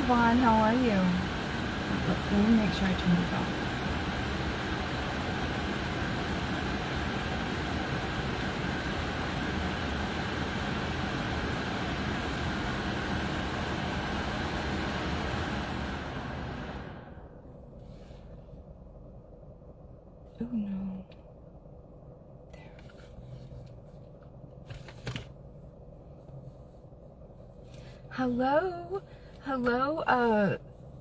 Yvonne. How are you? Let me make sure I turn this off. Oh no. There. Hello? Hello,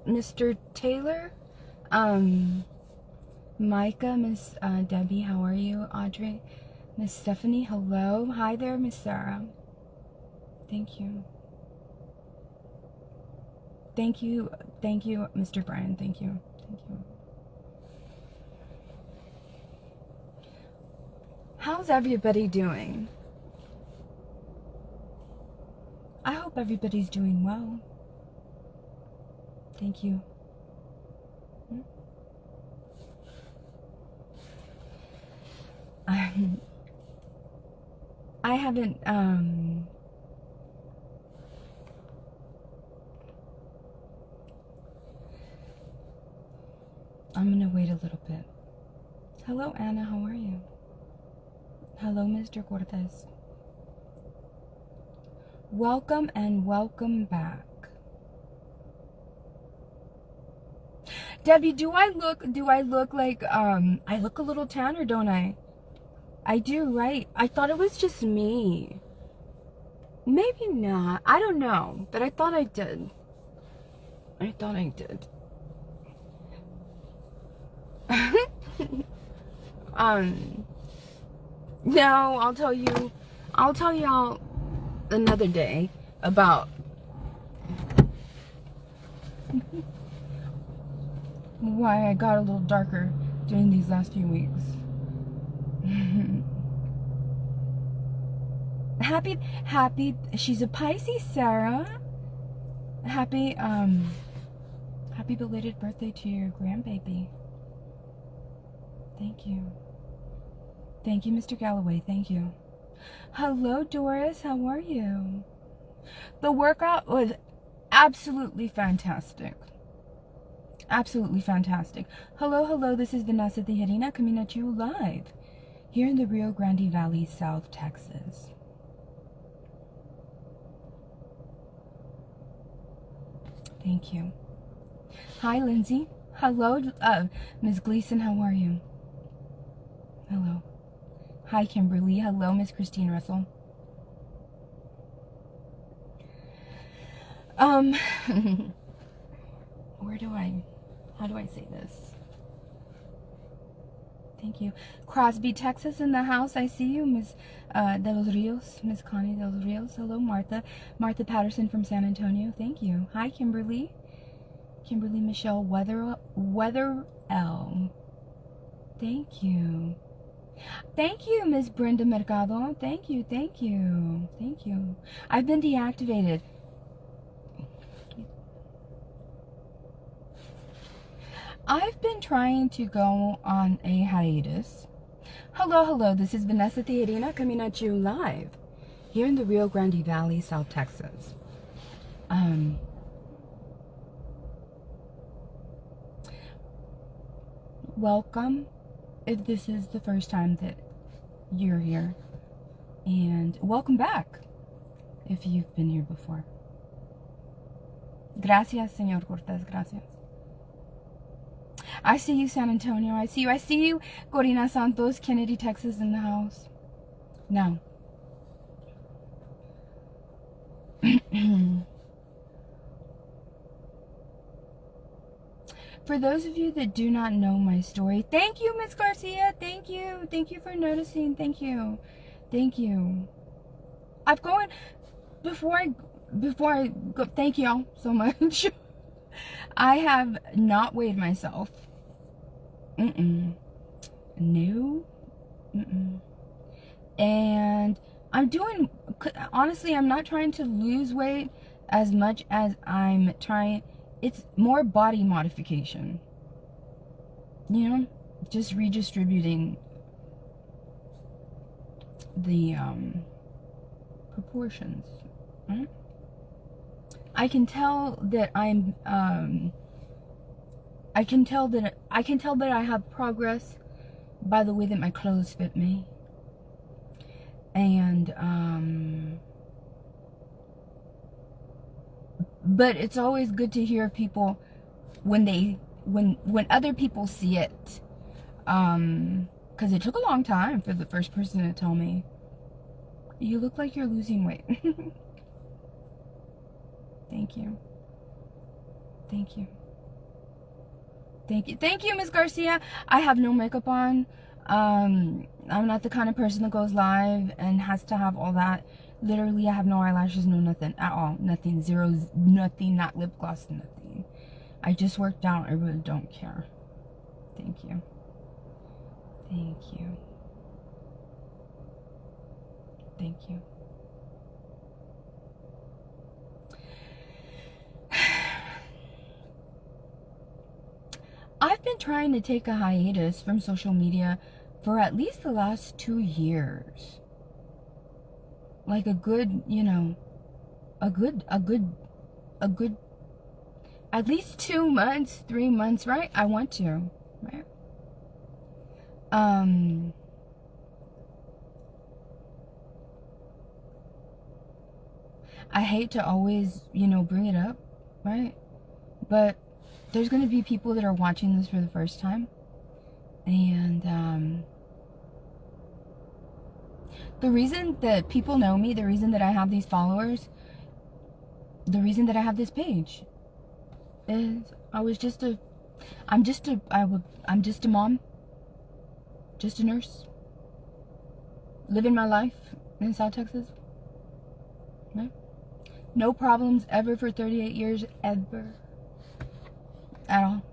Mr. Taylor? Micah, Miss Debbie, how are you? Audrey, Miss Stephanie, hello. Hi there, Miss Sarah. Thank you. Thank you, Mr. Brian. Thank you. How's everybody doing? I hope everybody's doing well. Thank you. I haven't, I'm gonna wait a little bit. Hello, Anna, how are you? Hello, Mr. Cortez. Welcome and welcome back. Debbie, do I look like, I look a little tanner, don't I? I do, right? I thought it was just me. Maybe not. I don't know, but I thought I did. No, I'll tell y'all another day about why I got a little darker during these last few weeks. Happy, she's a Pisces, Sarah. Happy belated birthday to your grandbaby. Thank you. Thank you, Mr. Galloway. Thank you. Hello, Doris. How are you? The workout was absolutely fantastic. Absolutely fantastic. Hello. This is Vanessa Tijerina coming at you live here in the Rio Grande Valley, South Texas. Thank you. Hi, Lindsay. Hello, Ms. Gleason. How are you? Hello. Hi, Kimberly. Hello, Miss Christine Russell. How do I say this? Thank you. Crosby, Texas in the house. I see you, Miss De Los Rios, Miss Connie De Los Rios. Hello, Martha. Martha Patterson from San Antonio. Thank you. Hi, Kimberly. Kimberly Michelle Weatherell. Thank you. Thank you, Miss Brenda Mercado. Thank you. I've been deactivated. I've been trying to go on a hiatus. Hello. This is Vanessa Tijerina coming at you live here in the Rio Grande Valley, South Texas. Welcome if this is the first time that you're here, and welcome back if you've been here before. Gracias, Señor Cortez. Gracias. I see you, San Antonio. I see you, Corina Santos, Kennedy, Texas in the house. Now, for those of you that do not know my story, thank you, Miss Garcia. Thank you for noticing. Thank you. I've gone before I go. Thank y'all so much. I have not weighed myself. No. And I'm doing, honestly, I'm not trying to lose weight as much as I'm trying. It's more body modification, you know, just redistributing the proportions. I can tell that I can tell that I have progress by the way that my clothes fit me. And but it's always good to hear people when other people see it, because it took a long time for the first person to tell me, you look like you're losing weight. Thank you. Thank you. Thank you. Thank you, Miss Garcia. I have no makeup on. I'm not the kind of person that goes live and has to have all that. Literally, I have no eyelashes, no nothing at all. Nothing. Zero. Nothing. Not lip gloss. Nothing. I just worked out. I really don't care. Thank you. Thank you. Thank you. I've been trying to take a hiatus from social media for at least the last 2 years. Like a good, you know, a good, at least 2 months, 3 months, right? I want to, right? I hate to always, you know, bring it up, right? But there's going to be people that are watching this for the first time. And the reason that people know me, the reason that I have these followers, the reason that I have this page is I'm just a mom, just a nurse, living my life in South Texas. Right? No problems ever for 38 years, ever. At all.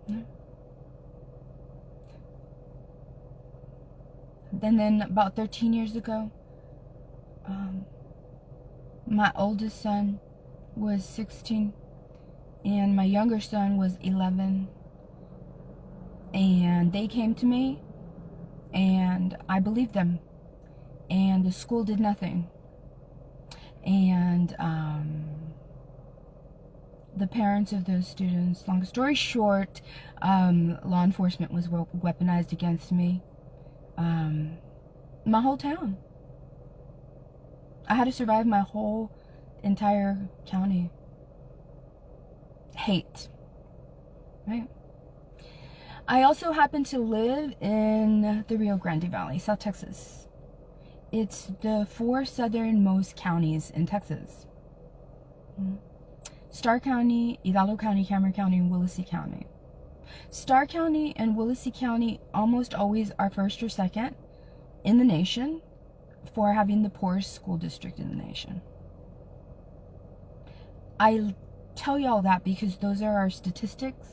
No. And then about 13 years ago, my oldest son was 16 and my younger son was 11, and they came to me and I believed them, and the school did nothing. And the parents of those students, long story short, law enforcement was weaponized against me. My whole town. I had to survive my whole entire county. Hate. Right? I also happen to live in the Rio Grande Valley, South Texas. It's the 4 southernmost counties in Texas. Starr County, Hidalgo County, Cameron County, and Willacy County. Starr County and Willacy County almost always are first or second in the nation for having the poorest school district in the nation. I tell y'all that because those are our statistics.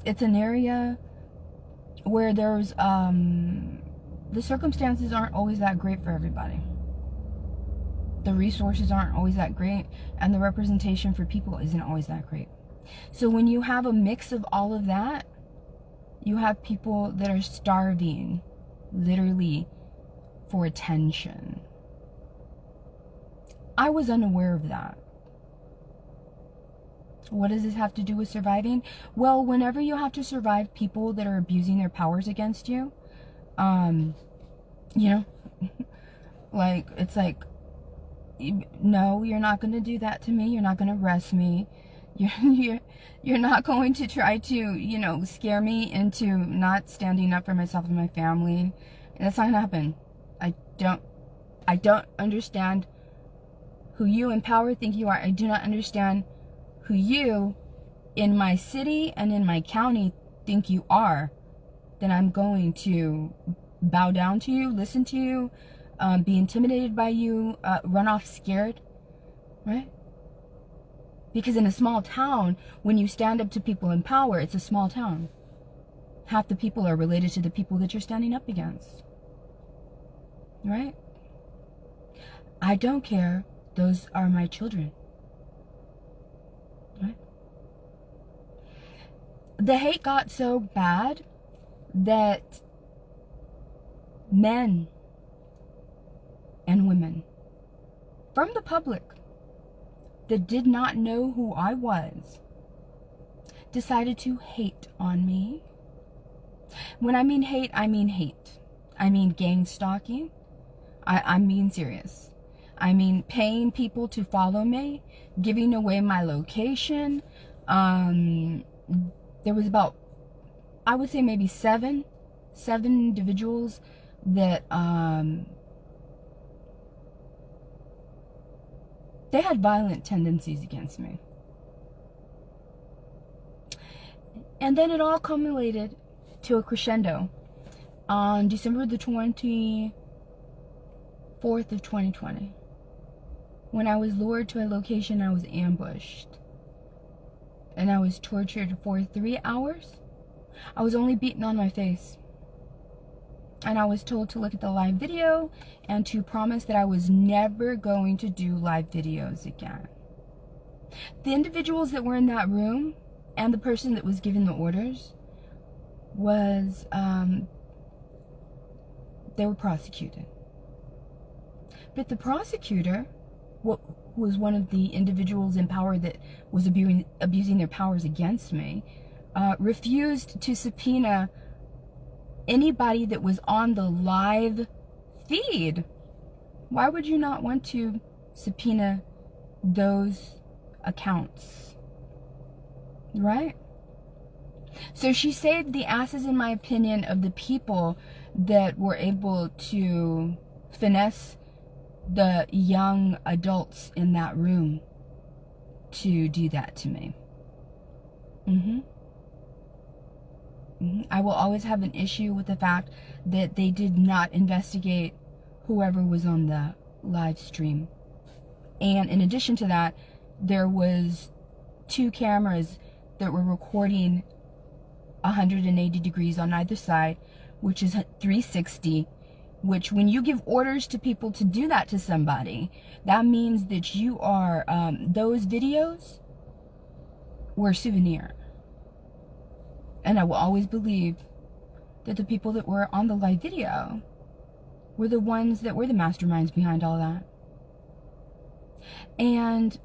It's an area where there's the circumstances aren't always that great for everybody. The resources aren't always that great, and the representation for people isn't always that great. So when you have a mix of all of that, you have people that are starving, literally, for attention. I was unaware of that. What does this have to do with surviving? Well, whenever you have to survive people that are abusing their powers against you, you know, like, it's like, no, you're not going to do that to me. You're not going to arrest me. You're not going to try to, you know, scare me into not standing up for myself and my family. That's not going to happen. I don't understand who you in power think you are. I do not understand who you in my city and in my county think you are. Then I'm going to bow down to you, listen to you, be intimidated by you, run off scared, right? Because in a small town, when you stand up to people in power, it's a small town. Half the people are related to the people that you're standing up against, right? I don't care. Those are my children, right? The hate got so bad that men and women from the public that did not know who I was decided to hate on me. When I mean hate, I mean hate. I mean gang stalking. I mean serious. I mean paying people to follow me, giving away my location. There was about, I would say maybe seven individuals that they had violent tendencies against me. And then it all culminated to a crescendo on December the 24th of 2020, when I was lured to a location. I was ambushed and I was tortured for 3 hours. I was only beaten on my face, and I was told to look at the live video and to promise that I was never going to do live videos again. The individuals that were in that room and the person that was giving the orders was, they were prosecuted. But the prosecutor, who was one of the individuals in power that was abusing their powers against me, refused to subpoena anybody that was on the live feed. Why would you not want to subpoena those accounts? Right? So she saved the asses, in my opinion, of the people that were able to finesse the young adults in that room to do that to me. I will always have an issue with the fact that they did not investigate whoever was on the live stream. And in addition to that, there was 2 cameras that were recording 180 degrees on either side, which is 360, which when you give orders to people to do that to somebody, that means that you are, those videos were a souvenir. And I will always believe that the people that were on the live video were the ones that were the masterminds behind all that. And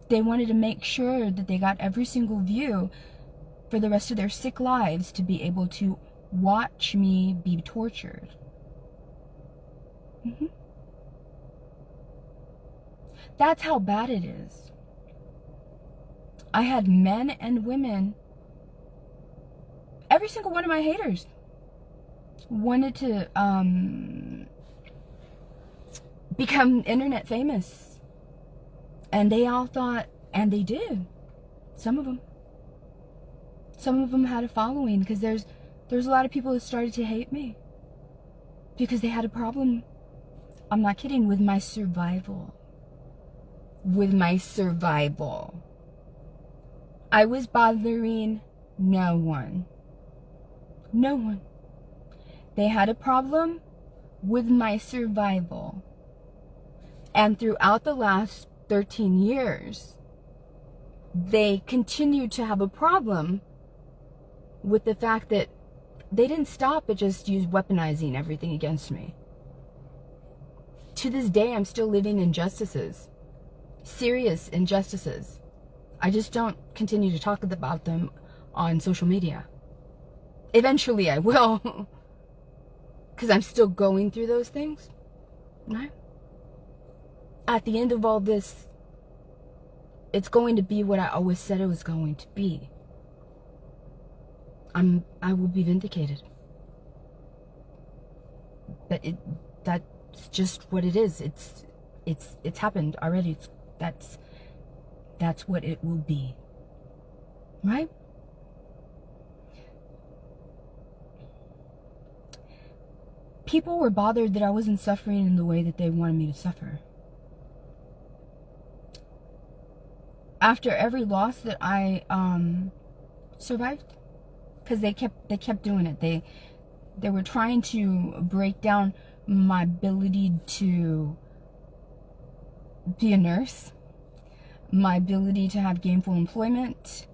they wanted to make sure that they got every single view for the rest of their sick lives to be able to watch me be tortured. That's how bad it is. I had men and women, every single one of my haters wanted to become internet famous. And they all thought, and they did, some of them had a following, because there's a lot of people that started to hate me because they had a problem, I'm not kidding, with my survival. I was bothering no one. They had a problem with my survival. And throughout the last 13 years, they continued to have a problem with the fact that they didn't stop at just weaponizing everything against me. To this day, I'm still living injustices, serious injustices. I just don't continue to talk about them on social media. Eventually I will, because I'm still going through those things. Right? At the end of all this, it's going to be what I always said it was going to be. I will be vindicated. But that's just what it is. It's happened already. That's what it will be. Right? People were bothered that I wasn't suffering in the way that they wanted me to suffer. After every loss that I survived, because they kept doing it. They were trying to break down my ability to be a nurse, my ability to have gainful employment,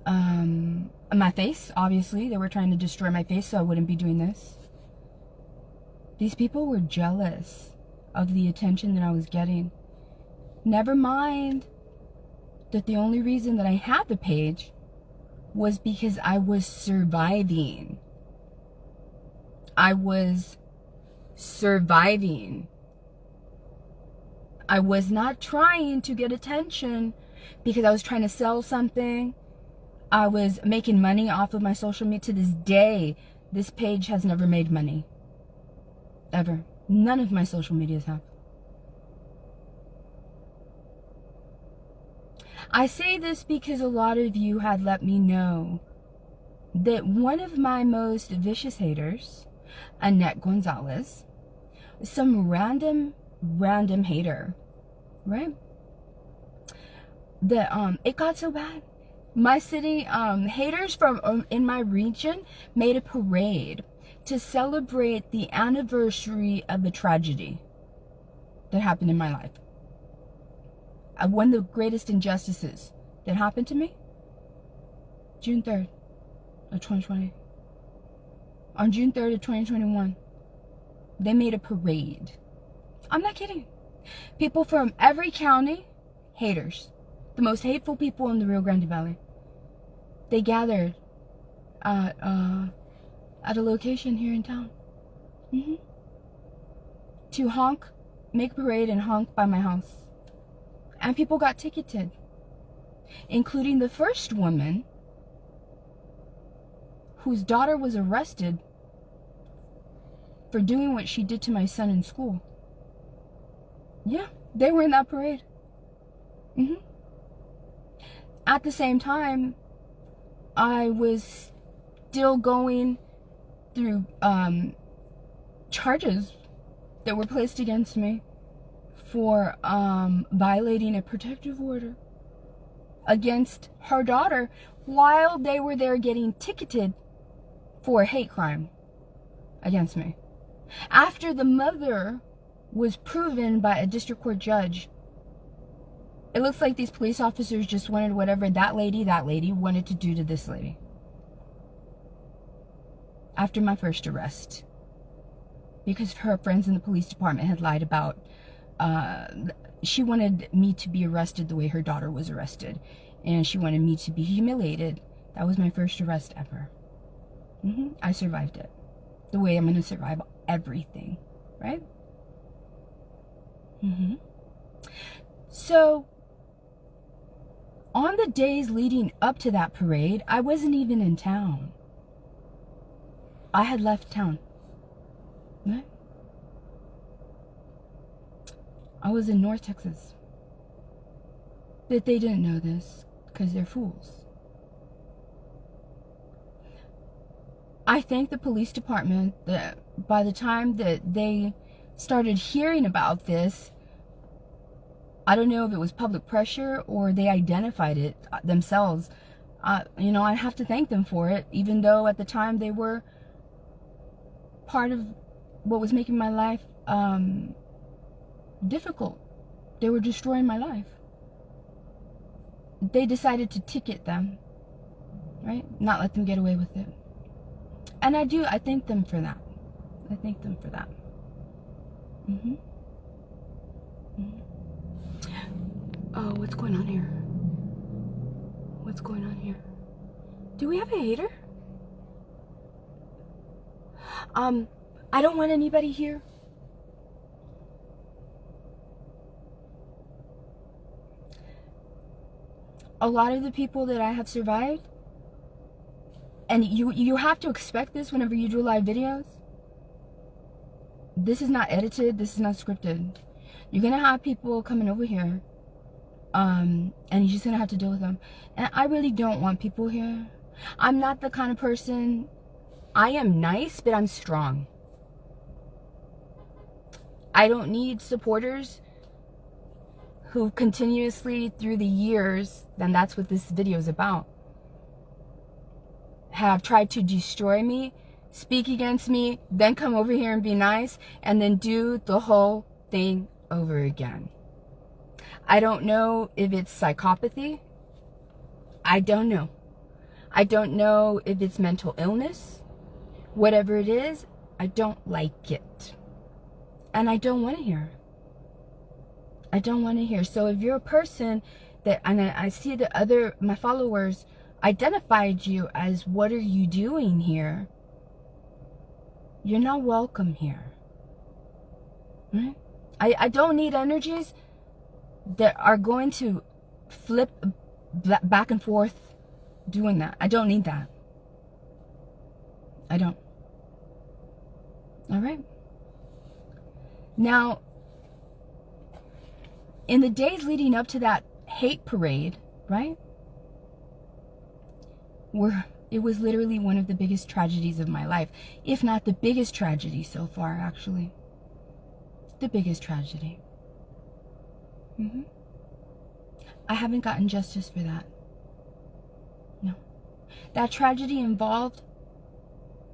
my face, obviously. They were trying to destroy my face so I wouldn't be doing this. These people were jealous of the attention that I was getting. Never mind that the only reason that I had the page was because I was surviving. I was surviving. I was not trying to get attention because I was trying to sell something. I was making money off of my social media. To this day, this page has never made money. Ever. None of my social medias have. I say this because a lot of you had let me know that one of my most vicious haters, Annette Gonzalez, some random hater, right? That it got so bad. My city, haters from in my region made a parade to celebrate the anniversary of the tragedy that happened in my life. One of the greatest injustices that happened to me, June 3rd of 2020. On June 3rd of 2021, they made a parade. I'm not kidding. People from every county, haters, the most hateful people in the Rio Grande Valley, they gathered at a location here in town to honk, make a parade and honk by my house. And people got ticketed, including the first woman whose daughter was arrested for doing what she did to my son in school. Yeah, they were in that parade. At the same time, I was still going through charges that were placed against me for violating a protective order against her daughter while they were there getting ticketed for a hate crime against me. After the mother was proven by a district court judge, it looks like these police officers just wanted whatever that lady wanted to do to this lady. After my first arrest, because her friends in the police department had lied about she wanted me to be arrested the way her daughter was arrested, and she wanted me to be humiliated. That was my first arrest ever. I survived it the way I'm going to survive everything, right? So on the days leading up to that parade, I wasn't even in town. I had left town, right? I was in North Texas. But they didn't know this because they're fools. I thank the police department that by the time that they started hearing about this, I don't know if it was public pressure or they identified it themselves. You know, I have to thank them for it, even though at the time they were part of what was making my life difficult. They were destroying my life. They decided to ticket them, right? Not let them get away with it. And I thank them for that. I thank them for that. Oh, what's going on here? What's going on here? Do we have a hater? I don't want anybody here. A lot of the people that I have survived, and you have to expect this whenever you do live videos. This is not edited. This is not scripted. You're going to have people coming over here, and you're just going to have to deal with them. And I really don't want people here. I'm not the kind of person, I am nice, but I'm strong. I don't need supporters who continuously through the years, and that's what this video is about, have tried to destroy me, speak against me, then come over here and be nice, and then do the whole thing over again. I don't know if it's psychopathy. I don't know. I don't know if it's mental illness. Whatever it is, I don't like it. And I don't want to hear it. I don't want to hear. So if you're a person that, and I see that my followers identified you as, what are you doing here? You're not welcome here. Right? I don't need energies that are going to flip back and forth doing that. I don't need that. I don't. All right. Now, in the days leading up to that hate parade, right? It was literally one of the biggest tragedies of my life, if not the biggest tragedy so far, actually. The biggest tragedy. I haven't gotten justice for that. No. That tragedy involved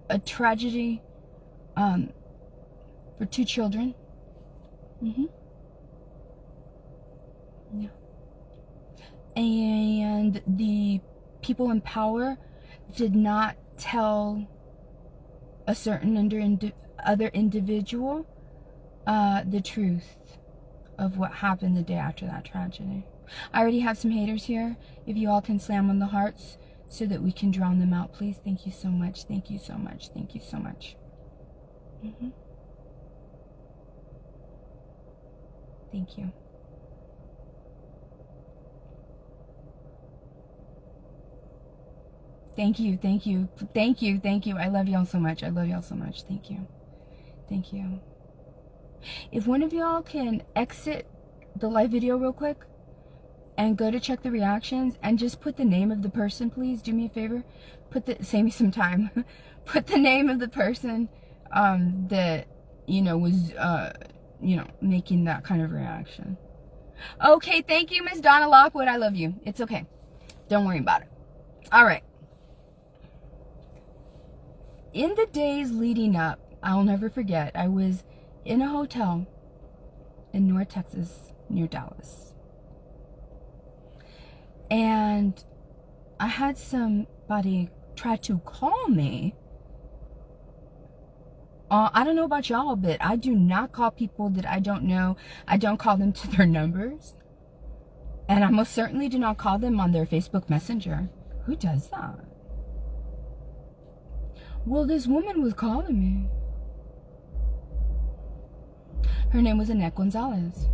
a tragedy for 2 children. Yeah. And the people in power did not tell a certain other individual the truth of what happened the day after that tragedy. I already have some haters here. If you all can slam on the hearts so that we can drown them out, please. Thank you so much. Thank you so much. Thank you so much. Thank you. Thank you, thank you, thank you, thank you. I love y'all so much. I love y'all so much. Thank you. Thank you. If one of y'all can exit the live video real quick and go to check the reactions and just put the name of the person, please do me a favor. Save me some time. Put the name of the person that, was, making that kind of reaction. Okay, thank you, Miss Donna Lockwood. I love you. It's okay. Don't worry about it. All right. In the days leading up, I'll never forget, I was in a hotel in North Texas near Dallas. And I had somebody try to call me. I don't know about y'all, but I do not call people that I don't know. I don't call them to their numbers. And I most certainly do not call them on their Facebook Messenger. Who does that? Well, this woman was calling me. Her name was Annette Gonzalez.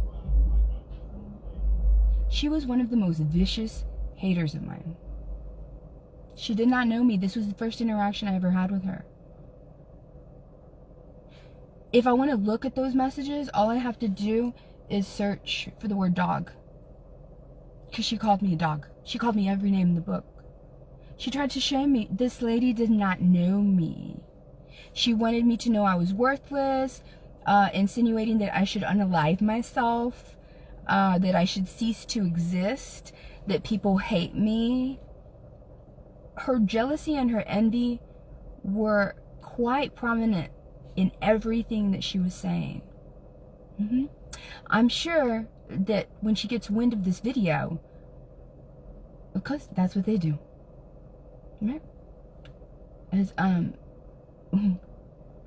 She was one of the most vicious haters of mine. She did not know me. This was the first interaction I ever had with her. If I want to look at those messages, all I have to do is search for the word dog. Because she called me a dog. She called me every name in the book. She tried to shame me. This lady did not know me. She wanted me to know I was worthless, insinuating that I should unalive myself, that I should cease to exist, that people hate me. Her jealousy and her envy were quite prominent in everything that she was saying. I'm sure that when she gets wind of this video, because that's what they do, right? As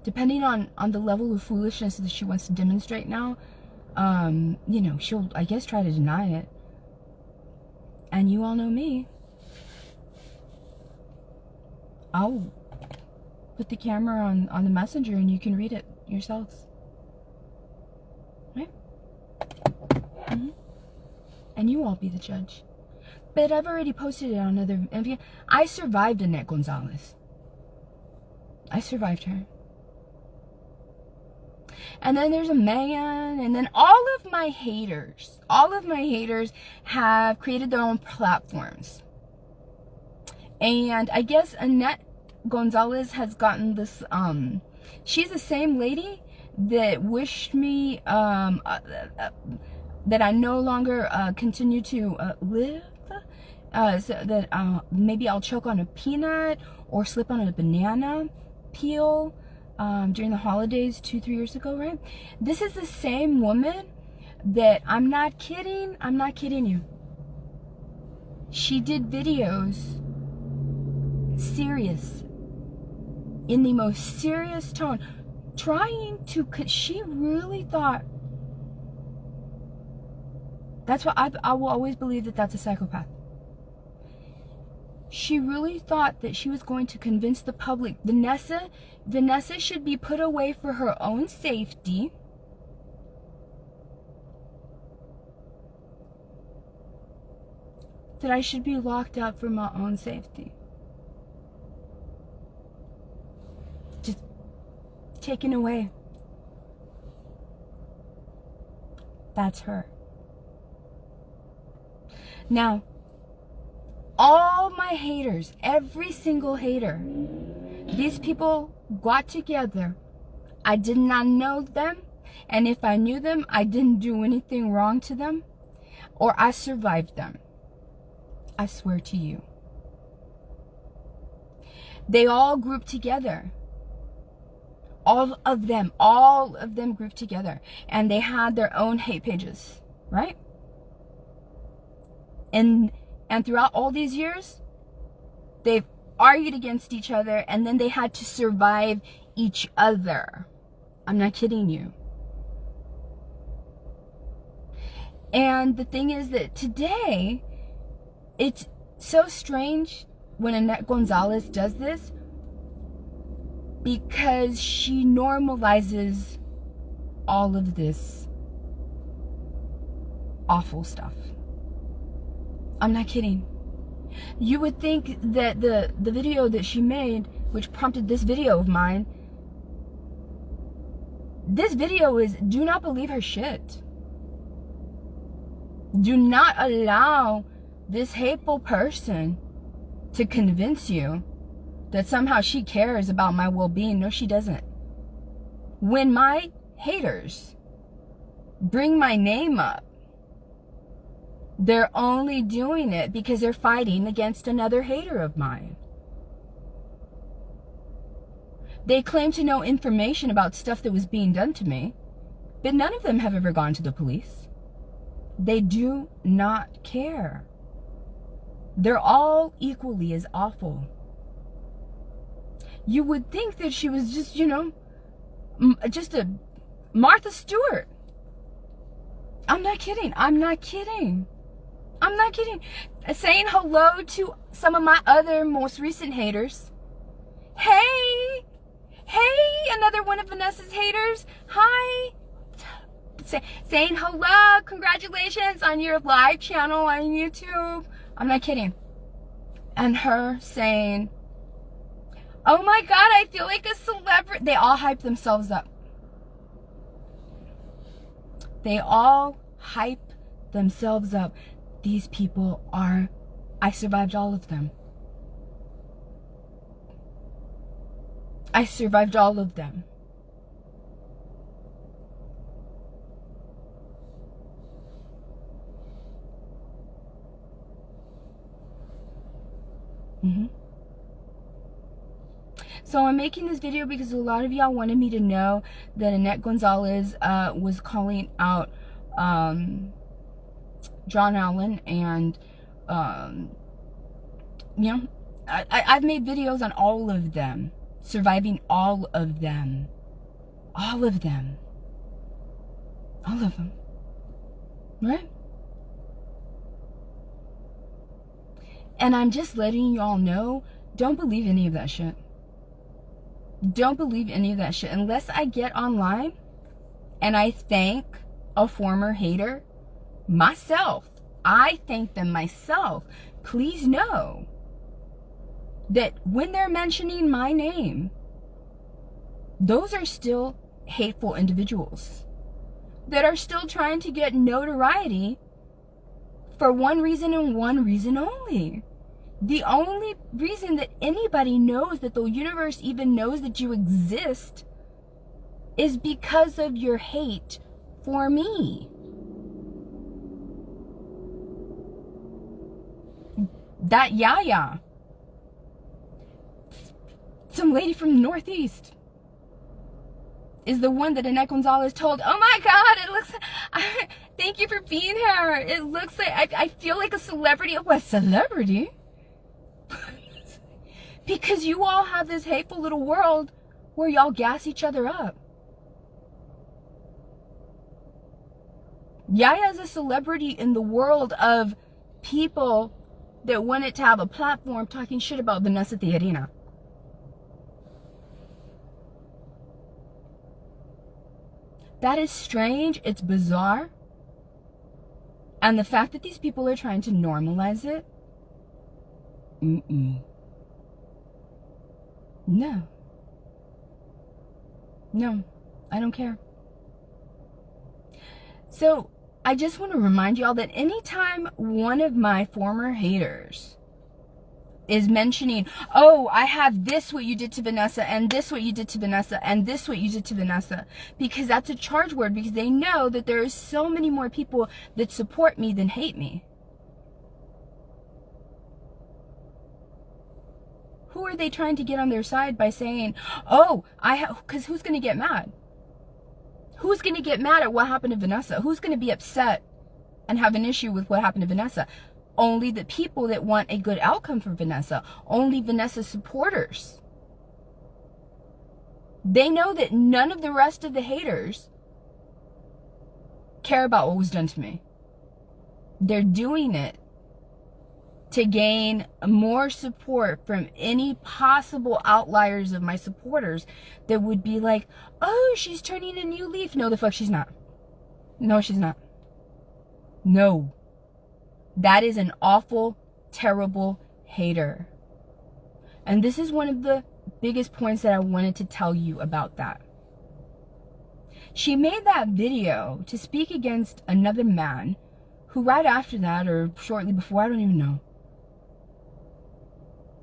depending on the level of foolishness that she wants to demonstrate now, she'll, I guess, try to deny it. And you all know me. I'll put the camera on the messenger and you can read it yourselves. Right? And you all be the judge. But I've already posted it on other videos. I survived Annette Gonzalez. I survived her. And then there's a man, and then all of my haters have created their own platforms. And I guess Annette Gonzalez has gotten this, she's the same lady that wished me that I no longer continue to live, so that maybe I'll choke on a peanut or slip on a banana peel during the holidays 2-3 years ago, right? This is the same woman that, I'm not kidding you. She did videos serious, in the most serious tone, trying to, she really thought That's why I will always believe that that's a psychopath. She really thought that she was going to convince the public Vanessa should be put away for her own safety. That I should be locked up for my own safety. Just taken away. That's her. Now, all my haters, every single hater, these people got together. I did not know them, and if I knew them, I didn't do anything wrong to them, or I survived them. I swear to you. They all grouped together. All of them grouped together, and they had their own hate pages, right? And throughout all these years, they've argued against each other, and then they had to survive each other. I'm not kidding you. And the thing is that today, it's so strange when Annette Gonzalez does this, because she normalizes all of this awful stuff. I'm not kidding. You would think that the video that she made, which prompted this video of mine, this video is, do not believe her shit. Do not allow this hateful person to convince you that somehow she cares about my well-being. No, she doesn't. When my haters bring my name up, they're only doing it because they're fighting against another hater of mine. They claim to know information about stuff that was being done to me, but none of them have ever gone to the police. They do not care. They're all equally as awful. You would think that she was just, just a Martha Stewart. I'm not kidding. I'm not kidding. I'm not kidding. Saying hello to some of my other most recent haters. Hey, another one of Vanessa's haters. Hi. Saying hello, congratulations on your live channel on YouTube. I'm not kidding. And her saying, oh my God, I feel like a celebrity. They all hype themselves up. They all hype themselves up. These people are, I survived all of them. I survived all of them. So I'm making this video because a lot of y'all wanted me to know that Annette Gonzalez was calling out John Allen, and I've made videos on all of them, surviving all of them, all of them, right? And I'm just letting y'all know, don't believe any of that shit. Don't believe any of that shit unless I get online and I thank a former hater myself. I thank them myself. Please know that when they're mentioning my name, those are still hateful individuals that are still trying to get notoriety for one reason and one reason only. The only reason that anybody knows, that the universe even knows that you exist, is because of your hate for me. That Yaya, some lady from the Northeast, is the one that Annette Gonzalez told, oh my God, it looks, thank you for being here. It looks like, I feel like a celebrity. What celebrity? Because you all have this hateful little world where y'all gas each other up. Yaya is a celebrity in the world of people that wanted to have a platform talking shit about Vanessa Tijerina. That is strange. It's bizarre. And the fact that these people are trying to normalize it. No. No, I don't care. So I just want to remind y'all that anytime one of my former haters is mentioning, oh, I have this what you did to Vanessa, and this what you did to Vanessa, and this what you did to Vanessa, because that's a charge word, because they know that there are so many more people that support me than hate me. Who are they trying to get on their side by saying, oh, because who's going to get mad? Who's going to get mad at what happened to Vanessa? Who's going to be upset and have an issue with what happened to Vanessa? Only the people that want a good outcome for Vanessa. Only Vanessa's supporters. They know that none of the rest of the haters care about what was done to me. They're doing it to gain more support from any possible outliers of my supporters that would be like, oh, she's turning a new leaf. No, the fuck she's not. No, she's not. No. That is an awful, terrible hater. And this is one of the biggest points that I wanted to tell you about that. She made that video to speak against another man who right after that, or shortly before, I don't even know,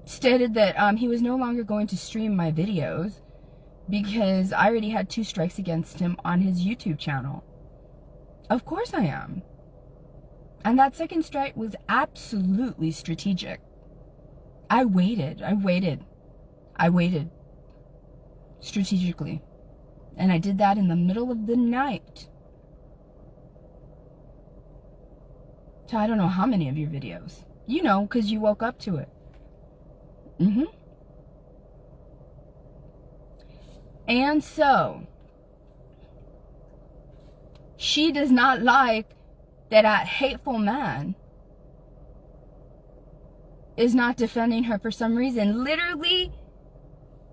stated that he was no longer going to stream my videos because I already had 2 strikes against him on his YouTube channel. Of course I am. And that second strike was absolutely strategic. I waited strategically. And I did that in the middle of the night. So I don't know how many of your videos. You know, because you woke up to it. And so, she does not like that hateful man is not defending her for some reason. Literally,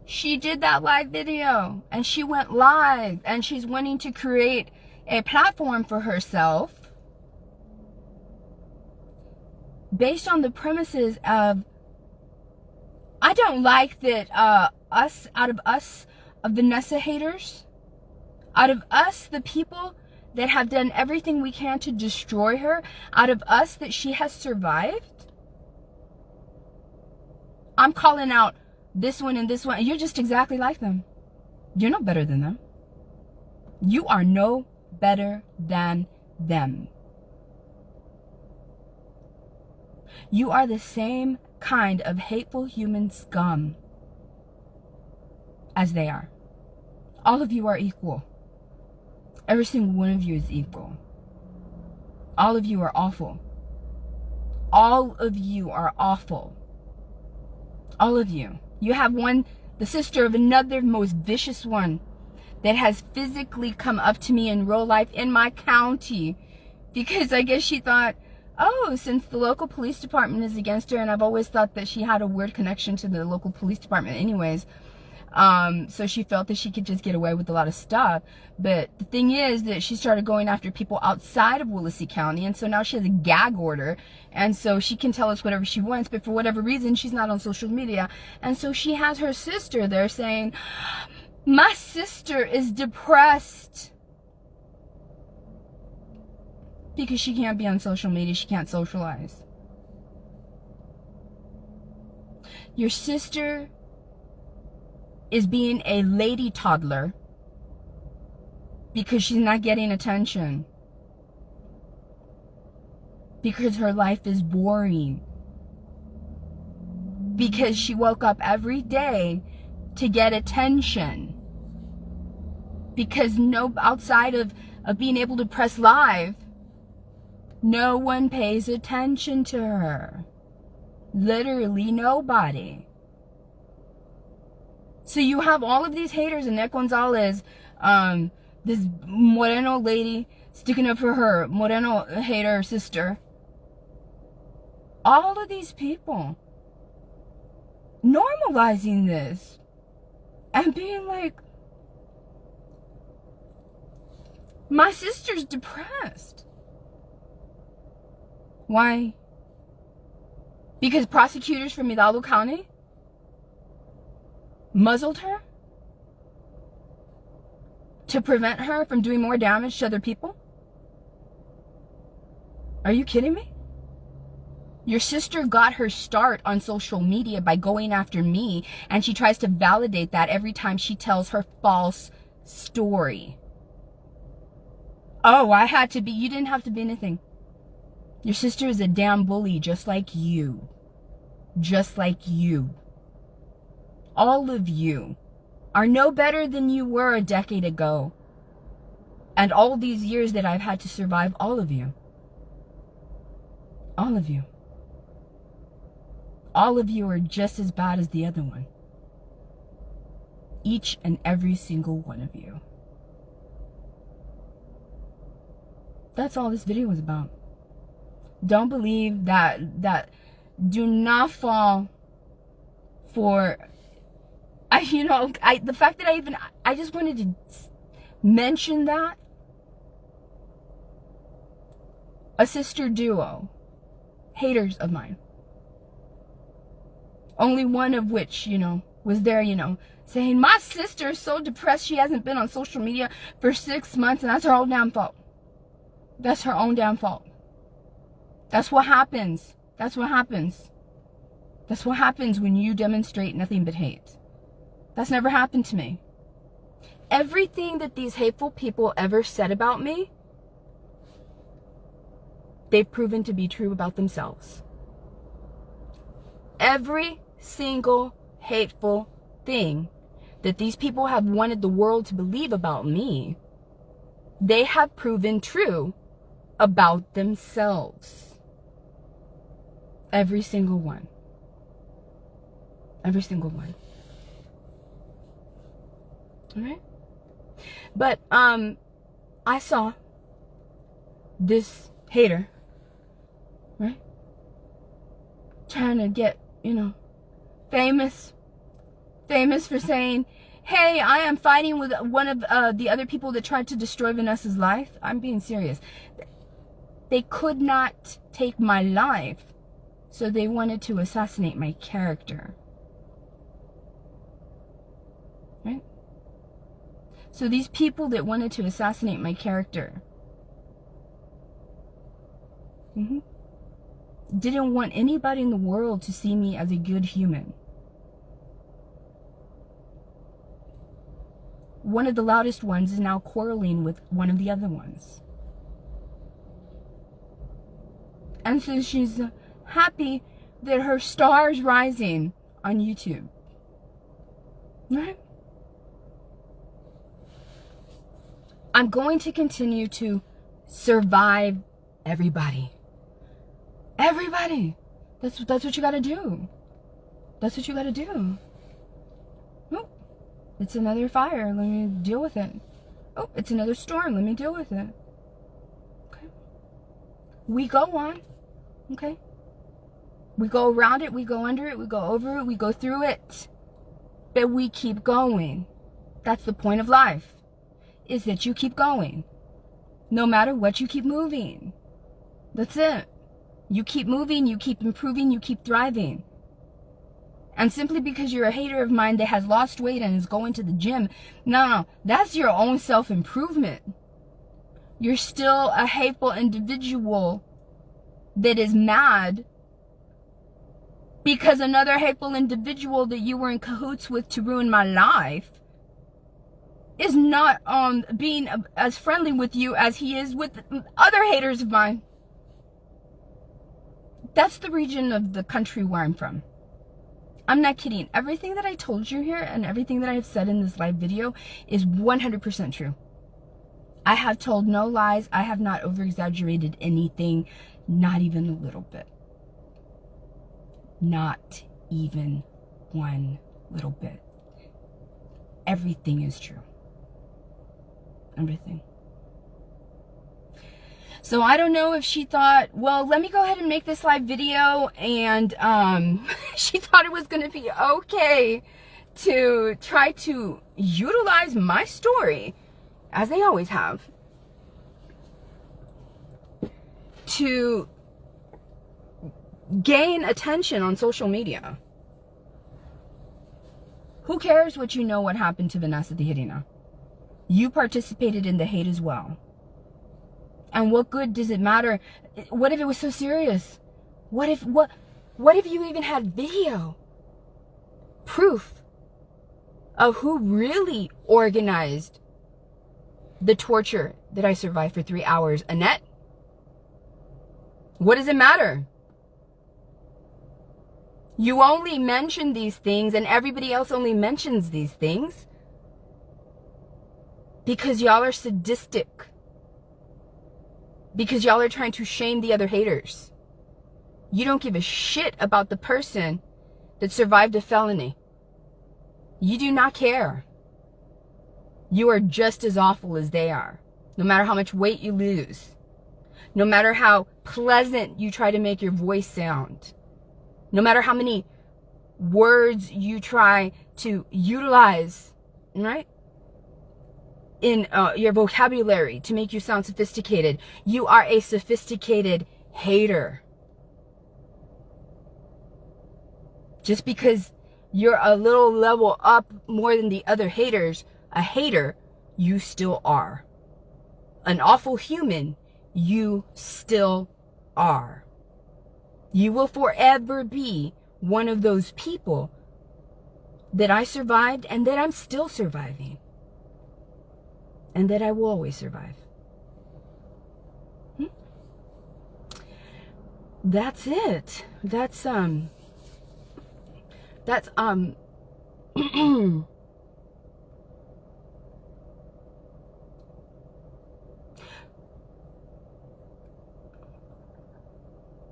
she did that live video and she went live and she's wanting to create a platform for herself based on the premises of, I don't like that out of Vanessa haters, out of us, the people that have done everything we can to destroy her, out of us that she has survived. I'm calling out this one and this one. You're just exactly like them. You're no better than them. You are no better than them. You are the same kind of hateful human scum as they are. All of you are equal. Every single one of you is equal. All of you are awful. All of you are awful. All of you. You have one, the sister of another most vicious one that has physically come up to me in real life in my county because I guess she thought, oh, since the local police department is against her, and I've always thought that she had a weird connection to the local police department anyways, so she felt that she could just get away with a lot of stuff. But the thing is that she started going after people outside of Willacy County, and so now she has a gag order, and so she can tell us whatever she wants, but for whatever reason, she's not on social media. And so she has her sister there saying, my sister is depressed because she can't be on social media, she can't socialize. Your sister is being a lady toddler because she's not getting attention, because her life is boring, because she woke up every day to get attention, because outside of being able to press live, no one pays attention to her. Literally nobody. So you have all of these haters, Annette Gonzalez, this Moreno lady sticking up for her Moreno hater sister. All of these people normalizing this and being like, my sister's depressed. Why? Because prosecutors from Hidalgo County muzzled her to prevent her from doing more damage to other people? Are you kidding me? Your sister got her start on social media by going after me, and she tries to validate that every time she tells her false story. Oh, I had to be. You didn't have to be anything. Your sister is a damn bully just like you. Just like you. All of you are no better than you were a decade ago. And all these years that I've had to survive, all of you. All of you. All of you are just as bad as the other one. Each and every single one of you. That's all this video was about. Don't believe that, do not fall for, the fact that I just wanted to mention that. A sister duo, haters of mine. Only one of which, was there, saying, my sister is so depressed she hasn't been on social media for 6 months, and that's her own damn fault. That's her own damn fault. That's what happens. That's what happens. That's what happens when you demonstrate nothing but hate. That's never happened to me. Everything that these hateful people ever said about me, they've proven to be true about themselves. Every single hateful thing that these people have wanted the world to believe about me, they have proven true about themselves. Every single one. Every single one. Alright? But, I saw this hater, right? Trying to get, famous for saying, hey, I am fighting with one of the other people that tried to destroy Vanessa's life. I'm being serious. They could not take my life, so they wanted to assassinate my character. Right? So these people that wanted to assassinate my character didn't want anybody in the world to see me as a good human. One of the loudest ones is now quarreling with one of the other ones. And so she's happy that her star is rising on YouTube. Right? I'm going to continue to survive everybody. Everybody. That's what you gotta do. That's what you gotta do. Oh, it's another fire. Let me deal with it. Oh, it's another storm. Let me deal with it. Okay. We go on. Okay. We go around it. We go under it. We go over it. We go through it. But we keep going. That's the point of life. Is that you keep going. No matter what, you keep moving. That's it. You keep moving, you keep improving, you keep thriving. And simply because you're a hater of mine that has lost weight and is going to the gym, no, that's your own self-improvement. You're still a hateful individual that is mad because another hateful individual that you were in cahoots with to ruin my life is not being as friendly with you as he is with other haters of mine. That's the region of the country where I'm from. I'm not kidding. Everything that I told you here and everything that I have said in this live video is 100% true. I have told no lies. I have not over-exaggerated anything, not even a little bit. Not even one little bit. Everything is true. Everything. So I don't know if she thought, well, let me go ahead and make this live video, and she thought it was going to be okay to try to utilize my story, as they always have, to gain attention on social media. Who cares what you know what happened to Vanessa Tijerina? You participated in the hate as well. And what good does it matter? What if it was so serious? What if you even had video? Proof of who really organized the torture that I survived for 3 hours? Annette? What does it matter? You only mention these things, and everybody else only mentions these things because y'all are sadistic. Because y'all are trying to shame the other haters. You don't give a shit about the person that survived a felony. You do not care. You are just as awful as they are. No matter how much weight you lose. No matter how pleasant you try to make your voice sound. No matter how many words you try to utilize, right, in your vocabulary to make you sound sophisticated. You are a sophisticated hater. Just because you're a little level up more than the other haters, a hater, you still are. An awful human, you still are. You will forever be one of those people that I survived and that I'm still surviving. And that I will always survive. That's it. That's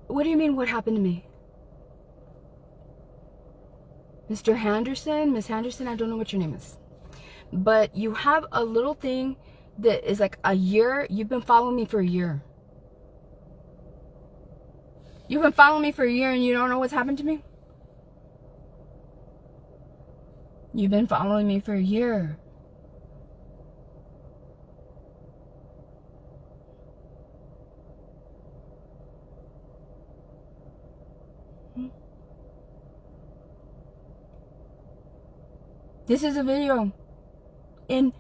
What do you mean, what happened to me? Mr. Henderson? Miss Henderson? I don't know what your name is. But you have a little thing that is like a year. You've been following me for a year. You've been following me for a year and you don't know what's happened to me? You've been following me for a year. This is a video in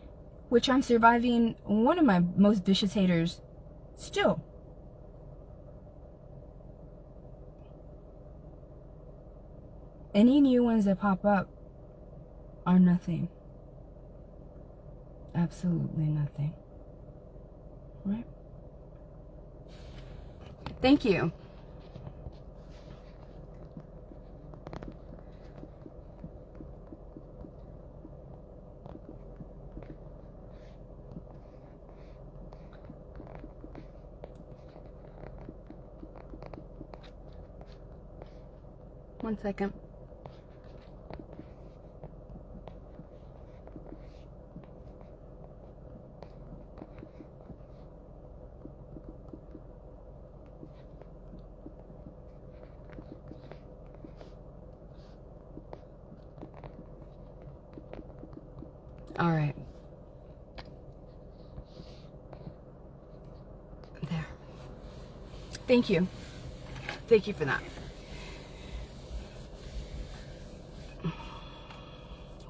which I'm surviving one of my most vicious haters still. Any new ones that pop up are nothing. Absolutely nothing. Right? Thank you. One second. All right. There. Thank you. Thank you for that.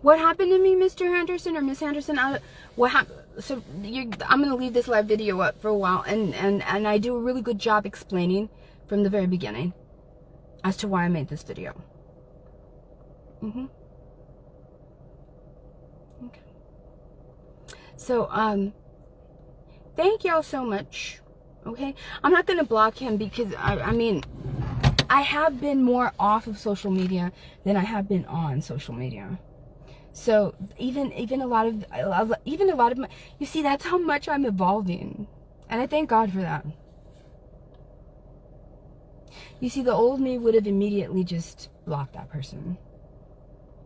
What happened to me, Mr. Henderson or Miss Henderson? What happened? So I'm going to leave this live video up for a while, and I do a really good job explaining from the very beginning as to why I made this video. Okay. So, thank y'all so much. Okay? I'm not going to block him because, I mean, I have been more off of social media than I have been on social media. So even a lot of my, you see, that's how much I'm evolving, and I thank God for that. You see, the old me would have immediately just blocked that person,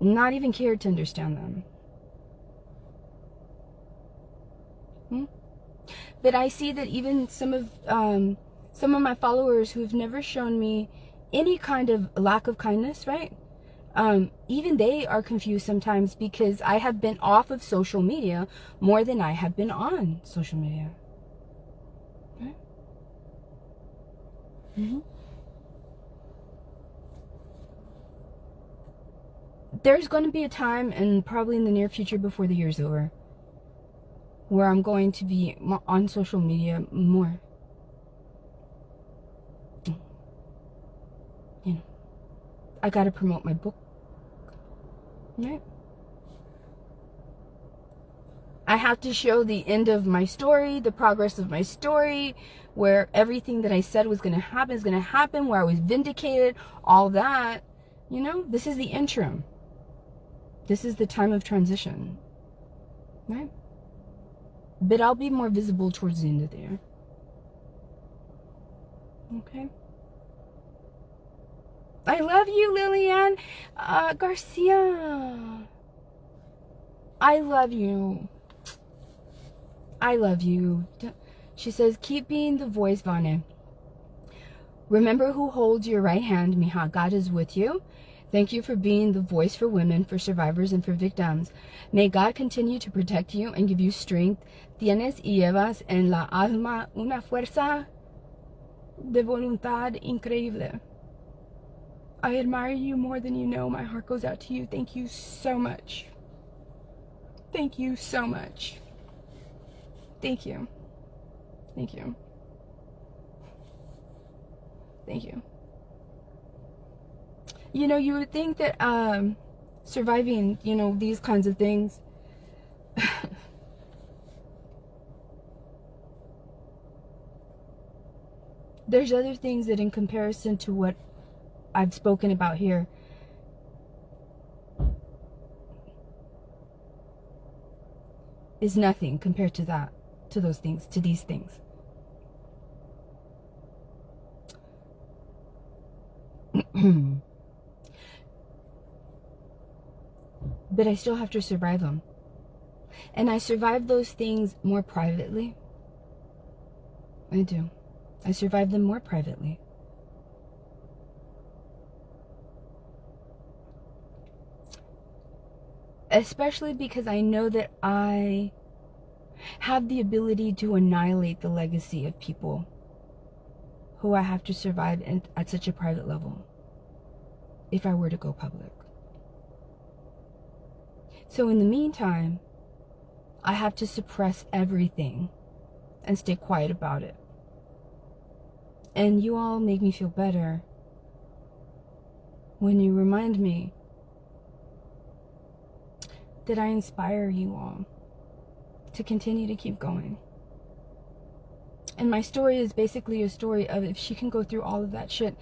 not even cared to understand them. But I see that even some of my followers who've never shown me any kind of lack of kindness, right? Even they are confused sometimes because I have been off of social media more than I have been on social media. Right? Mm-hmm. There's going to be a time, and probably in the near future before the year's over, where I'm going to be on social media more. You know, I got to promote my book, right? I have to show the end of my story, the progress of my story, where everything that I said was going to happen is going to happen, where I was vindicated, all that. You know, this is the interim. This is the time of transition, right? But I'll be more visible towards the end of the year. Okay. I love you, Lillian Garcia. I love you. I love you. She says, keep being the voice, Vane. Remember who holds your right hand, Mija. God is with you. Thank you for being the voice for women, for survivors, and for victims. May God continue to protect you and give you strength. Tienes y llevas en la alma una fuerza de voluntad increíble. I admire you more than you know. My heart goes out to you. Thank you so much. Thank you so much. Thank you. Thank you. Thank you. You know, you would think that surviving, you know, these kinds of things there's other things that in comparison to what I've spoken about here is nothing compared to that, to those things, to these things. But I still have to survive them. And I survive those things more privately. I do. I survive them more privately. Especially because I know that I have the ability to annihilate the legacy of people who I have to survive at such a private level if I were to go public. So in the meantime, I have to suppress everything and stay quiet about it. And you all make me feel better when you remind me that I inspire you all to continue to keep going. And my story is basically a story of if she can go through all of that shit,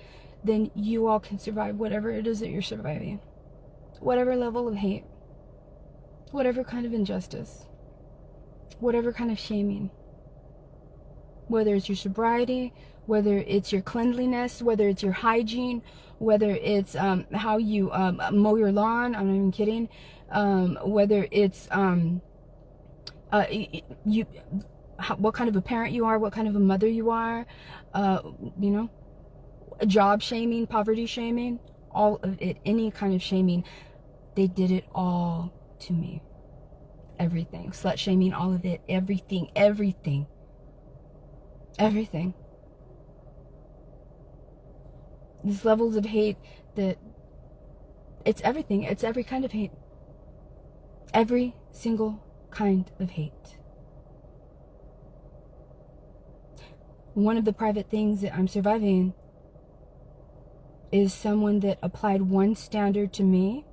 then you all can survive whatever it is that you're surviving. Whatever level of hate, whatever kind of injustice, whatever kind of shaming. Whether it's your sobriety, whether it's your cleanliness, whether it's your hygiene, whether it's how you mow your lawn, I'm not even kidding, whether it's what kind of a parent you are, what kind of a mother you are, you know, job shaming, poverty shaming, all of it, any kind of shaming, they did it all to me. Everything, slut shaming, all of it, everything. These levels of hate that it's everything. It's every kind of hate. Every single kind of hate. One of the private things that I'm surviving is someone that applied one standard to me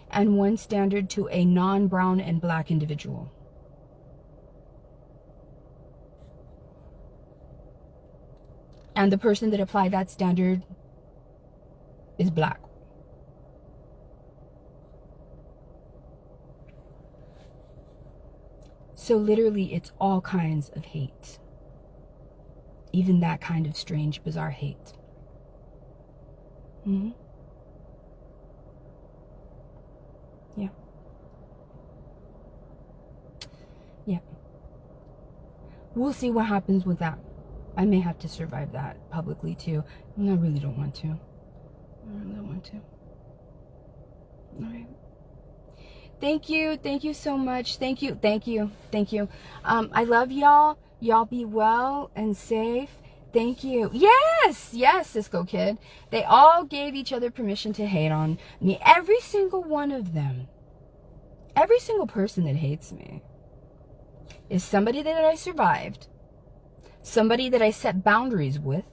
and one standard to a non-brown and black individual. And the person that applied that standard is black. So literally, it's all kinds of hate. Even that kind of strange, bizarre hate. Mm-hmm. Yeah. Yeah. We'll see what happens with that. I may have to survive that publicly too. And I really don't want to. I really don't want to. All right. Thank you. Thank you so much. Thank you. Thank you. Thank you. I love y'all. Y'all be well and safe. Thank you. Yes. Yes, Cisco Kid. They all gave each other permission to hate on me. Every single one of them. Every single person that hates me is somebody that I survived. Somebody that I set boundaries with.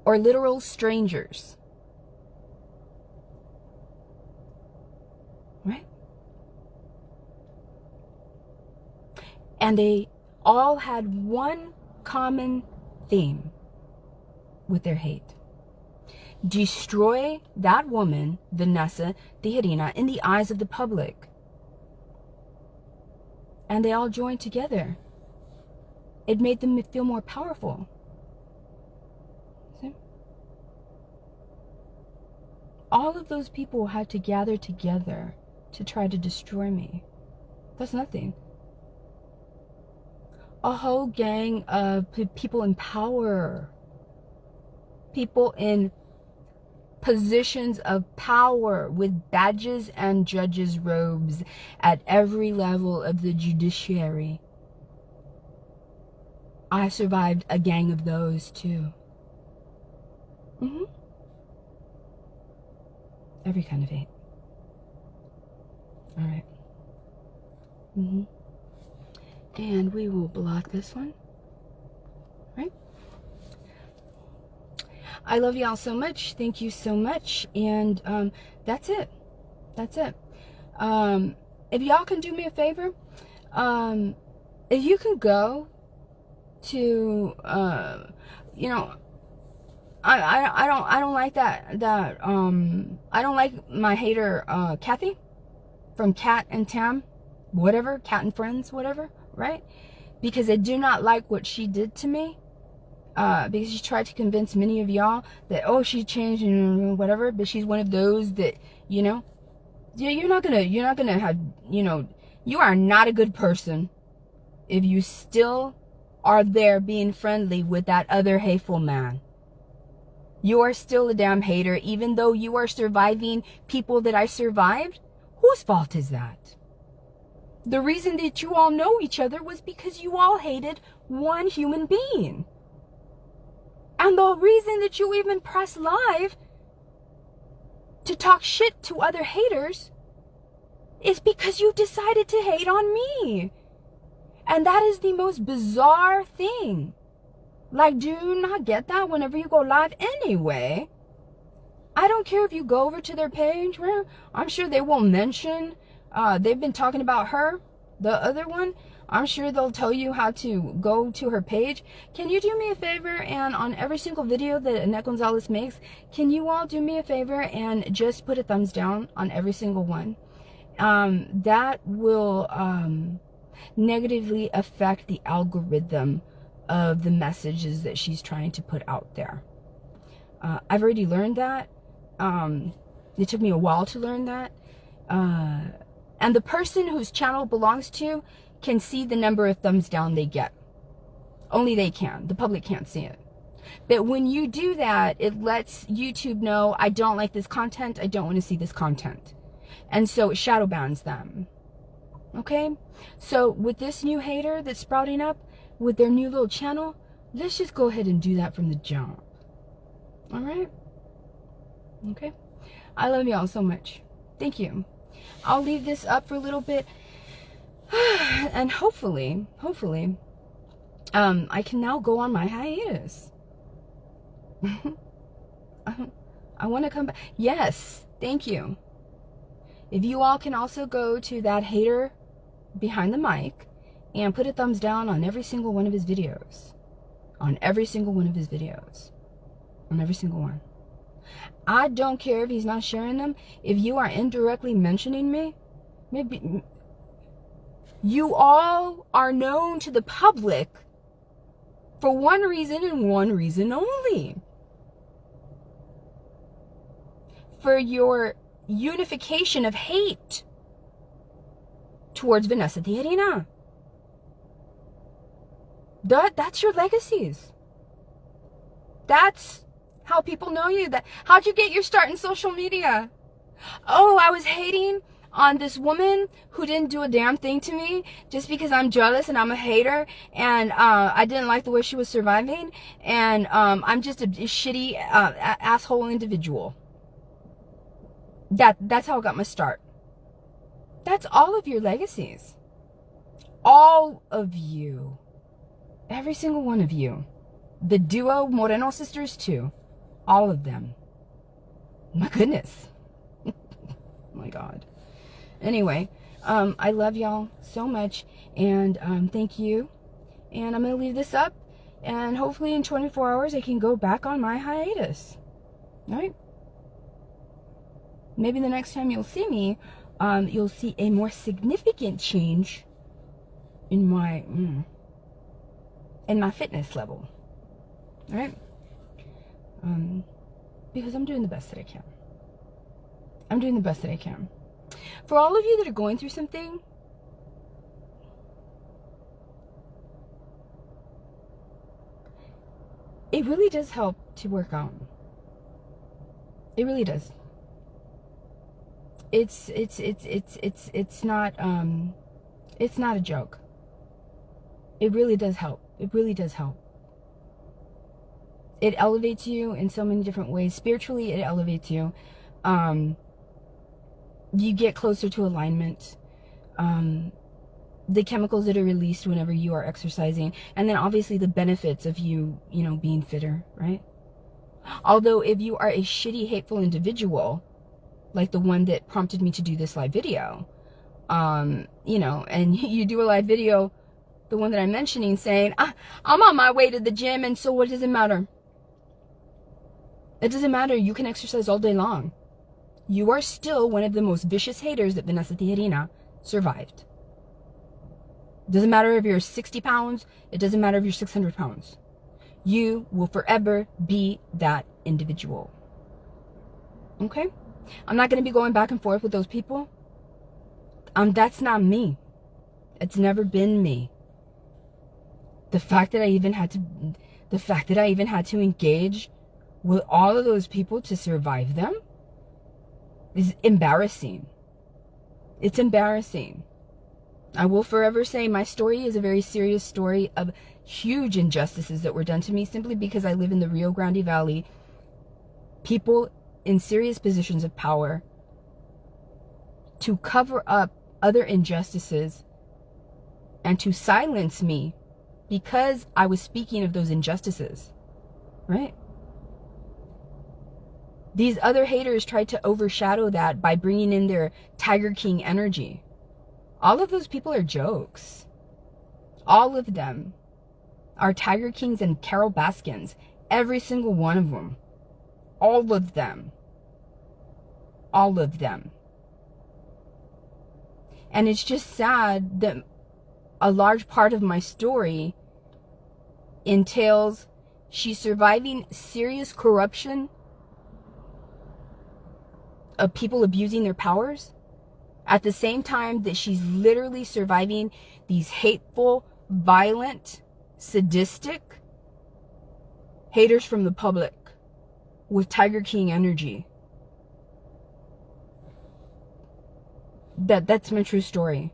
Or literal strangers. Right? And they all had one common theme with their hate. Destroy that woman, Vanessa Tijerina, in the eyes of the public. And they all joined together. It made them feel more powerful. See? All of those people had to gather together to try to destroy me. That's nothing. A whole gang of people in power. People in positions of power with badges and judges' robes at every level of the judiciary. I survived a gang of those too. Every kind of hate. All right. And we will block this one. Right? I love y'all so much. Thank you so much. And that's it. That's it. If y'all can do me a favor, if you can go to you know, I don't like that I don't like my hater Kathy from Cat and Tam, whatever, Cat and Friends, whatever, right? Because I do not like what she did to me. Because she tried to convince many of y'all that, oh, she changed and whatever, but she's one of those that, you know, you're not gonna have, you know, you are not a good person if you still are there being friendly with that other hateful man. You are still a damn hater, even though you are surviving people that I survived. Whose fault is that? The reason that you all know each other was because you all hated one human being. And the reason that you even press live to talk shit to other haters is because you decided to hate on me. And that is the most bizarre thing. Like, do you not get that whenever you go live anyway? I don't care if you go over to their page, well, I'm sure they won't mention, they've been talking about her, the other one. I'm sure they'll tell you how to go to her page. Can you do me a favor, and on every single video that Annette Gonzalez makes, can you all do me a favor and just put a thumbs down on every single one? That will negatively affect the algorithm of the messages that she's trying to put out there. I've already learned that. It took me a while to learn that. And the person whose channel it belongs to can see the number of thumbs down they get. Only they can. The public can't see it. But when you do that, it lets YouTube know, I don't like this content. I don't want to see this content. And so it shadow bans them. Okay? So with this new hater that's sprouting up with their new little channel, let's just go ahead and do that from the jump. All right? Okay? I love y'all so much. Thank you. I'll leave this up for a little bit. And hopefully, I can now go on my hiatus. I want to come back. Yes, thank you. If you all can also go to that hater behind the mic and put a thumbs down on every single one of his videos. On every single one of his videos. On every single one. I don't care if he's not sharing them. If you are indirectly mentioning me, maybe you all are known to the public for one reason and one reason only. For your unification of hate. towards Vanessa Tijerina. That's your legacies. That's how people know you. How'd you get your start in social media? Oh, I was hating on this woman who didn't do a damn thing to me just because I'm jealous and I'm a hater, and I didn't like the way she was surviving, and I'm just a shitty asshole individual. That's how I got my start. That's all of your legacies. All of you. Every single one of you. The duo Moreno sisters too. All of them. My goodness. My God. Anyway, I love y'all so much, and thank you. And I'm going to leave this up, and hopefully in 24 hours I can go back on my hiatus. All right? Maybe the next time you'll see me, you'll see a more significant change in my fitness level. All right? Because I'm doing the best that I can. I'm doing the best that I can. For all of you that are going through something, it really does help to work out. It really does. It's not a joke. It really does help. It really does help. It elevates you in so many different ways. Spiritually, it elevates you. You get closer to alignment. The chemicals that are released whenever you are exercising, and then obviously the benefits of you being fitter, right? Although if you are a shitty, hateful individual, like the one that prompted me to do this live video, and you do a live video, the one that I'm mentioning, saying, I'm on my way to the gym, and so what does it matter? It doesn't matter. You can exercise all day long. You are still one of the most vicious haters that Vanessa Tijerina survived. It doesn't matter if you're 60 pounds. It doesn't matter if you're 600 pounds. You will forever be that individual. Okay? I'm not going to be going back and forth with those people. That's not me. It's never been me. The fact that I even had to engage with all of those people to survive them is embarrassing. It's embarrassing. I will forever say my story is a very serious story of huge injustices that were done to me simply because I live in the Rio Grande Valley. People in serious positions of power to cover up other injustices and to silence me because I was speaking of those injustices, right? These other haters tried to overshadow that by bringing in their Tiger King energy. All of those people are jokes. All of them are Tiger Kings and Carol Baskins. Every single one of them. All of them. All of them. And it's just sad that a large part of my story entails she's surviving serious corruption of people abusing their powers at the same time that she's literally surviving these hateful, violent, sadistic haters from the public with Tiger King energy. That's my true story.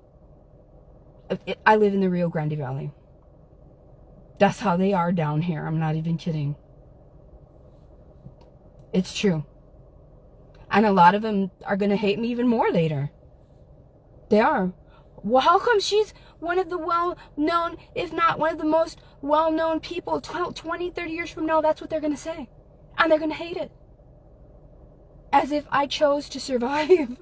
I live in the Rio Grande Valley. That's how they are down here. I'm not even kidding. It's true. And a lot of them are going to hate me even more later. They are. Well, how come she's one of the well-known, if not one of the most well-known people 20, 30 years from now? That's what they're going to say. And they're going to hate it. As if I chose to survive.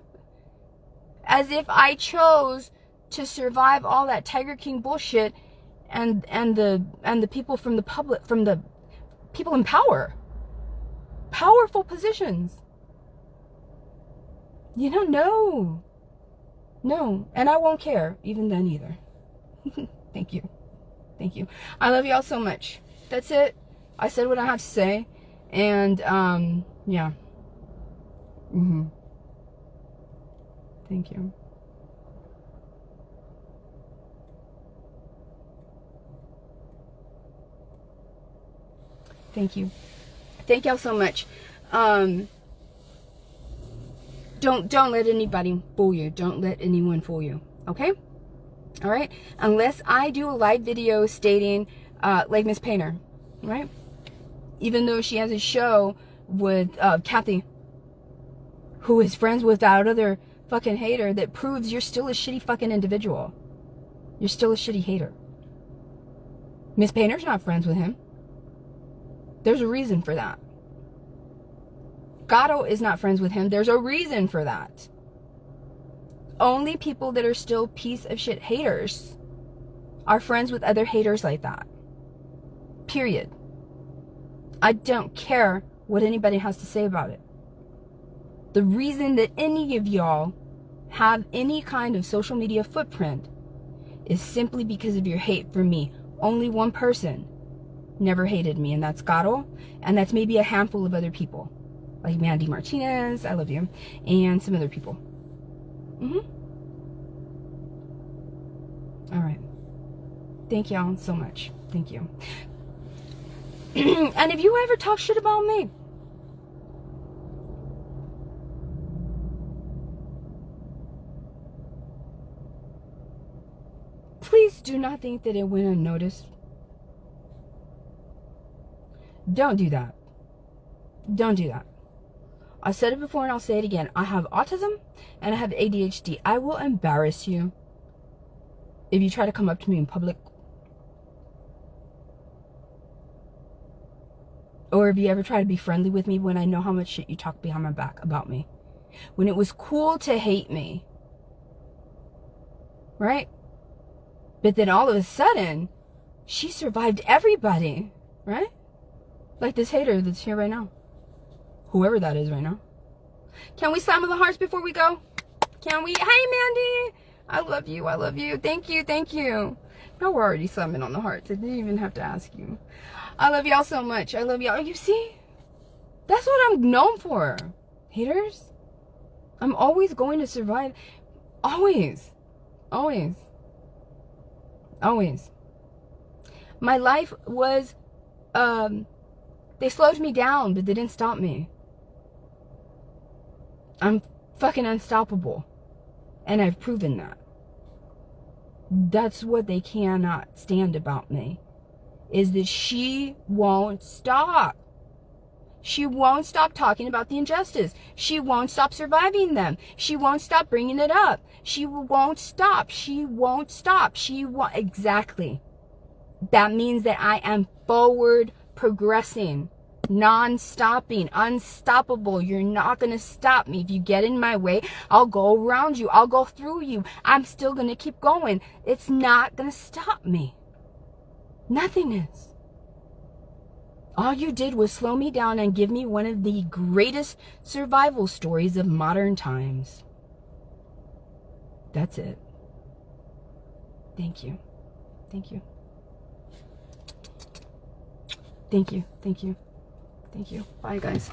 As if I chose to survive all that Tiger King bullshit and the people from the public, from the people in power. Powerful positions. No. No. And I won't care even then either. Thank you. Thank you. I love y'all so much. That's it. I said what I had to say. And, yeah. Thank you. Thank you. Thank y'all so much. Don't let anybody fool you. Don't let anyone fool you. Okay? All right? Unless I do a live video stating, like Miss Painter, right? Even though she has a show with Kathy, who is friends with that other fucking hater, that proves you're still a shitty fucking individual. You're still a shitty hater. Miss Painter's not friends with him. There's a reason for that. Gato is not friends with him. There's a reason for that. Only people that are still piece of shit haters are friends with other haters like that. Period. I don't care what anybody has to say about it. The reason that any of y'all have any kind of social media footprint is simply because of your hate for me. Only one person never hated me, and that's Gato, and that's maybe a handful of other people. Like Mandy Martinez, I love you, and some other people. All right. Thank y'all so much. Thank you. And if you ever talk shit about me, please do not think that it went unnoticed. Don't do that. Don't do that. I said it before and I'll say it again. I have autism and I have ADHD. I will embarrass you if you try to come up to me in public. Or if you ever try to be friendly with me when I know how much shit you talk behind my back about me. When it was cool to hate me. Right? But then all of a sudden, she survived everybody. Right? Like this hater that's here right now. Whoever that is right now. Can we slam the hearts before we go? Can we? Hey, Mandy. I love you. I love you. Thank you. Thank you. No, we're already slamming on the hearts. I didn't even have to ask you. I love y'all so much. I love y'all. You see? That's what I'm known for. Haters. I'm always going to survive. Always. Always. Always. My life was, they slowed me down, but they didn't stop me. I'm fucking unstoppable. And I've proven that. That's what they cannot stand about me. Is that she won't stop. She won't stop talking about the injustice. She won't stop surviving them. She won't stop bringing it up. She won't stop. She won't stop. Exactly. That means that I am forward progressing. Non-stopping, unstoppable. You're not going to stop me. If you get in my way, I'll go around you. I'll go through you. I'm still going to keep going. It's not going to stop me. Nothing is. All you did was slow me down and give me one of the greatest survival stories of modern times. That's it. Thank you. Thank you. Thank you. Thank you. Thank you. Bye, guys.